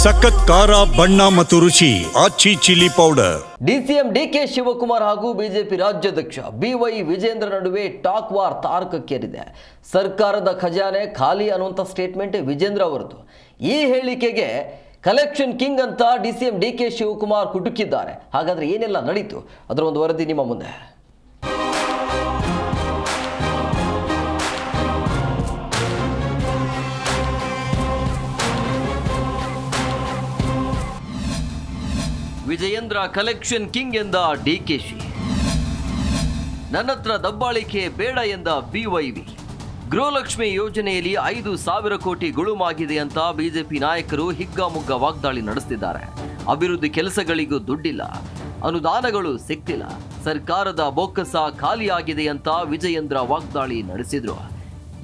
ಸಖತ್ ಖಾರ ಬಣ್ಣ ಮತ್ತು ರುಚಿ Aachi chilli powder. DCM DK Shivakumar ಹಾಗೂ ಬಿಜೆಪಿ ರಾಜ್ಯಾಧ್ಯಕ್ಷ ಬಿವೈ ವಿಜೇಂದ್ರ ನಡುವೆ ಟಾಕ್ ವಾರ್ ತಾರಕಕ್ಕೇರಿದೆ. ಸರ್ಕಾರದ ಖಜಾನೆ ಖಾಲಿ ಅನ್ನುವಂಥ ಸ್ಟೇಟ್ಮೆಂಟ್ ವಿಜೇಂದ್ರ ಅವರದು. ಈ ಹೇಳಿಕೆಗೆ ಕಲೆಕ್ಷನ್ ಕಿಂಗ್ ಅಂತ ಡಿಸಿಎಂ ಡಿಕೆ ಶಿವಕುಮಾರ್ ಕುಟುಕಿದ್ದಾರೆ. ಹಾಗಾದ್ರೆ ಏನೆಲ್ಲ ನಡೀತು ಅದರ ಒಂದು ವರದಿ ನಿಮ್ಮ ಮುಂದೆ. ವಿಜಯೇಂದ್ರ ಕಲೆಕ್ಷನ್ ಕಿಂಗ್ ಎಂದ ಡಿಕೆಶಿ, ನನ್ನತ್ರ ದಬ್ಬಾಳಿಕೆ ಬೇಡ ಎಂದ ಬಿವೈವಿ, ಗೃಹಲಕ್ಷ್ಮಿ ಯೋಜನೆಯಲ್ಲಿ 5,000 ಕೋಟಿ ಗುಳುಮಾಗಿದೆ ಅಂತ ಬಿಜೆಪಿ ನಾಯಕರು ಹಿಗ್ಗಾಮುಗ್ಗಾ ವಾಗ್ದಾಳಿ ನಡೆಸುತ್ತಿದ್ದಾರೆ. ಅಭಿವೃದ್ಧಿ ಕೆಲಸಗಳಿಗೂ ದುಡ್ಡಿಲ್ಲ, ಅನುದಾನಗಳು ಸಿಗ್ತಿಲ್ಲ, ಸರ್ಕಾರದ ಬೊಕ್ಕಸ ಖಾಲಿಯಾಗಿದೆ ಅಂತ ವಿಜಯೇಂದ್ರ ವಾಗ್ದಾಳಿ ನಡೆಸಿದ್ರು.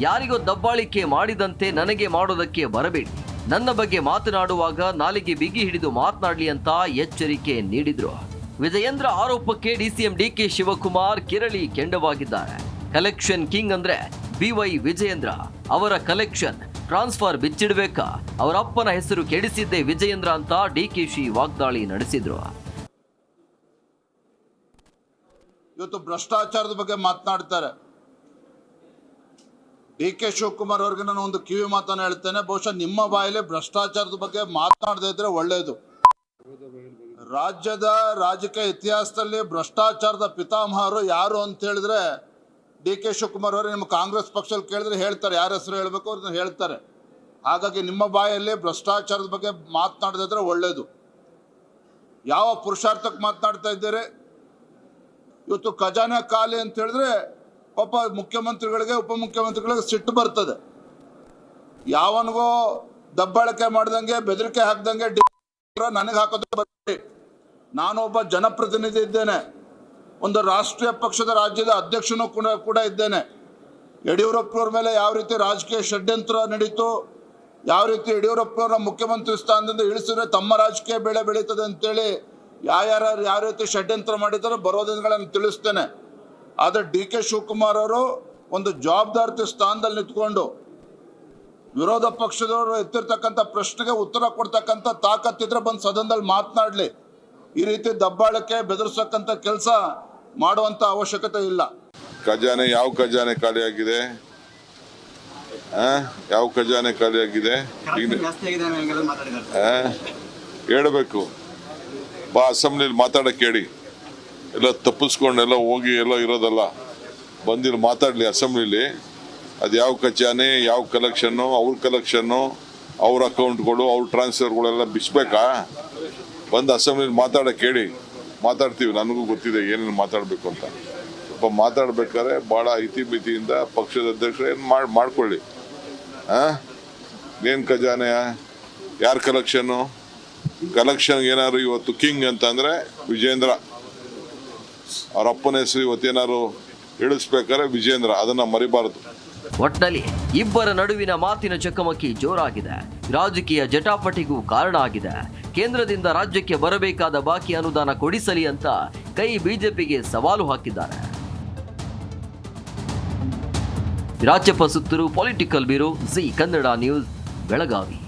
ಯಾರಿಗೋ ದಬ್ಬಾಳಿಕೆ ಮಾಡಿದಂತೆ ನನಗೆ ಮಾಡೋದಕ್ಕೆ ಬರಬೇಡಿ, ನನ್ನ ಬಗ್ಗೆ ಮಾತನಾಡುವಾಗ ನಾಲಿಗೆ ಬಿಗಿ ಹಿಡಿದು ಮಾತನಾಡಲಿ ಅಂತ ಎಚ್ಚರಿಕೆ ನೀಡಿದ್ರು. ವಿಜಯೇಂದ್ರ ಆರೋಪಕ್ಕೆ ಡಿಸಿಎಂ ಡಿಕೆ ಶಿವಕುಮಾರ್ ಕೆರಳಿ ಕೆಂಡವಾಗಿದ್ದಾರೆ. ಕಲೆಕ್ಷನ್ ಕಿಂಗ್ ಅಂದ್ರೆ ಬಿವೈ ವಿಜಯೇಂದ್ರ, ಅವರ ಕಲೆಕ್ಷನ್ ಟ್ರಾನ್ಸ್ಫರ್ ಬಿಚ್ಚಿಡಬೇಕಾ, ಅವರ ಅಪ್ಪನ ಹೆಸರು ಕೆಡಿಸಿದ್ದೇ ವಿಜಯೇಂದ್ರ ಅಂತ ಡಿಕೆಶಿ ವಾಗ್ದಾಳಿ ನಡೆಸಿದ್ರು. ಇವತ್ತು ಭ್ರಷ್ಟಾಚಾರದ ಬಗ್ಗೆ ಮಾತನಾಡ್ತಾರೆ. ಡಿ ಕೆ ಶಿವಕುಮಾರ್ ಅವ್ರಿಗೆ ನಾನು ಒಂದು ಕಿವಿ ಮಾತನ್ನು ಹೇಳ್ತೇನೆ, ಬಹುಶಃ ನಿಮ್ಮ ಬಾಯಲ್ಲಿ ಭ್ರಷ್ಟಾಚಾರದ ಬಗ್ಗೆ ಮಾತನಾಡದೇ ಇದ್ರೆ ಒಳ್ಳೆಯದು. ರಾಜ್ಯದ ರಾಜಕೀಯ ಇತಿಹಾಸದಲ್ಲಿ ಭ್ರಷ್ಟಾಚಾರದ ಪಿತಾಮಹರು ಯಾರು ಅಂತ ಹೇಳಿದ್ರೆ ಡಿ ಕೆ ಶಿವಕುಮಾರ್ ಅವರು. ನಿಮ್ಮ ಕಾಂಗ್ರೆಸ್ ಪಕ್ಷದಲ್ಲಿ ಕೇಳಿದ್ರೆ ಹೇಳ್ತಾರೆ, ಯಾರ ಹೆಸರು ಹೇಳಬೇಕು ಅವ್ರನ್ನ ಹೇಳ್ತಾರೆ. ಹಾಗಾಗಿ ನಿಮ್ಮ ಬಾಯಲ್ಲಿ ಭ್ರಷ್ಟಾಚಾರದ ಬಗ್ಗೆ ಮಾತನಾಡದೇ ಇದ್ರೆ ಒಳ್ಳೆಯದು. ಯಾವ ಪುರುಷಾರ್ಥಕ್ಕೆ ಮಾತನಾಡ್ತಾ ಇದ್ದೀರಿ? ಇವತ್ತು ಖಜಾನೆ ಖಾಲಿ ಅಂತ ಹೇಳಿದ್ರೆ ಪಾಪ ಮುಖ್ಯಮಂತ್ರಿಗಳಿಗೆ ಉಪಮುಖ್ಯಮಂತ್ರಿಗಳಿಗೆ ಸಿಟ್ಟು ಬರ್ತದೆ. ಯಾವನಿಗೋ ದಬ್ಬಾಳಿಕೆ ಮಾಡ್ದಂಗೆ ಬೆದರಿಕೆ ಹಾಕ್ದಂಗೆ ನನಗೆ ಹಾಕೋದು ಬರ್ತೀವಿ. ನಾನೊಬ್ಬ ಜನಪ್ರತಿನಿಧಿ ಇದ್ದೇನೆ, ಒಂದು ರಾಷ್ಟ್ರೀಯ ಪಕ್ಷದ ರಾಜ್ಯದ ಅಧ್ಯಕ್ಷನೂ ಕೂಡ ಇದ್ದೇನೆ. ಯಡಿಯೂರಪ್ಪನವ್ರ ಮೇಲೆ ಯಾವ ರೀತಿ ರಾಜಕೀಯ ಷಡ್ಯಂತ್ರ ನಡೀತು, ಯಾವ ರೀತಿ ಯಡಿಯೂರಪ್ಪನವರ ಮುಖ್ಯಮಂತ್ರಿ ಸ್ಥಾನದಿಂದ ಇಳಿಸಿದ್ರೆ ತಮ್ಮ ರಾಜಕೀಯ ಬೆಳೆ ಬೆಳೀತದೆ ಅಂತೇಳಿ ಯಾವ ರೀತಿ ಷಡ್ಯಂತ್ರ ಮಾಡಿದ್ದಾರೆ ಬರೋ ದಿನಗಳನ್ನು ತಿಳಿಸ್ತೇನೆ. ಆದರೆ ಡಿ ಕೆ ಶಿವಕುಮಾರ್ ಅವರು ಒಂದು ಜವಾಬ್ದಾರಿ ಸ್ಥಾನದಲ್ಲಿ ನಿಂತ್ಕೊಂಡು ವಿರೋಧ ಪಕ್ಷದವರು ಎತ್ತಿರ್ತಕ್ಕಂಥ ಪ್ರಶ್ನೆಗೆ ಉತ್ತರ ಕೊಡ್ತಕ್ಕಂಥ ತಾಕತ್ತಿದ್ರೆ ಬಂದು ಸದನದಲ್ಲಿ ಮಾತನಾಡಲಿ. ಈ ರೀತಿ ದಬ್ಬಾಳಿಕೆ ಬೆದರಿಸಕ್ಕಂಥ ಕೆಲಸ ಮಾಡುವಂಥ ಅವಶ್ಯಕತೆ ಇಲ್ಲ. ಖಜಾನೆ ಯಾವ ಖಜಾನೆ ಖಾಲಿಯಾಗಿದೆ? ಯಾವ ಖಜಾನೆ ಖಾಲಿಯಾಗಿದೆ ಹೇಳಬೇಕು. ಬಾ ಅಸೆಂಬ್ಲಿಲಿ ಮಾತಾಡಕ್ಕೆ ಹೇಳಿ. ಎಲ್ಲ ತಪ್ಪಿಸ್ಕೊಂಡು ಎಲ್ಲ ಹೋಗಿ ಎಲ್ಲ ಇರೋದಲ್ಲ, ಬಂದಿಲ್ಲಿ ಮಾತಾಡಲಿ ಅಸೆಂಬ್ಲಿಲಿ. ಅದು ಯಾವ ಖಜಾನೆ, ಯಾವ ಕಲೆಕ್ಷನ್ನು, ಅವ್ರ ಕಲೆಕ್ಷನ್ನು, ಅವ್ರ ಅಕೌಂಟ್ಗಳು, ಅವ್ರ ಟ್ರಾನ್ಸ್ಫರ್ಗಳೆಲ್ಲ ಬಿಚ್ಚಬೇಕಾ? ಬಂದು ಅಸೆಂಬ್ಲಿಲಿ ಮಾತಾಡಕ್ಕೆ ಹೇಳಿ. ಮಾತಾಡ್ತೀವಿ, ನನಗೂ ಗೊತ್ತಿದೆ ಏನೇನು ಮಾತಾಡಬೇಕು ಅಂತ. ಸ್ವಲ್ಪ ಮಾತಾಡ್ಬೇಕಾದ್ರೆ ಭಾಳ ಇತಿಮಿತಿಯಿಂದ ಪಕ್ಷದ ಅಧ್ಯಕ್ಷರು ಏನು ಮಾಡ್ಕೊಳ್ಳಿ. ಏನು ಖಜಾನೆ, ಯಾರ ಕಲೆಕ್ಷನ್ನು? ಕಲೆಕ್ಷನ್ ಏನಾದ್ರು ಇವತ್ತು ಕಿಂಗ್ ಅಂತಂದರೆ ವಿಜೇಂದ್ರ, ಅವ್ರ ಅಪ್ಪನ ಹೆಸರು ಇವತ್ತೇನಾದ್ರು ಇಳಿಸ್ಬೇಕಾದ್ರೆ ವಿಜೇಂದ್ರ, ಅದನ್ನ ಮರಿಬಾರದು. ಒಟ್ನಲ್ಲಿ ಇಬ್ಬರ ನಡುವಿನ ಮಾತಿನ ಚಕಮಕಿ ಜೋರಾಗಿದೆ, ರಾಜಕೀಯ ಜಟಾಪಟಿಗೂ ಕಾರಣ ಆಗಿದೆ. ಕೇಂದ್ರದಿಂದ ರಾಜ್ಯಕ್ಕೆ ಬರಬೇಕಾದ ಬಾಕಿ ಅನುದಾನ ಕೊಡಿಸಲಿ ಅಂತ ಕೈ ಬಿಜೆಪಿಗೆ ಸವಾಲು ಹಾಕಿದ್ದಾರೆ. Rajyappa Suttur, political bureau, Zee Kannada news, Belagavi.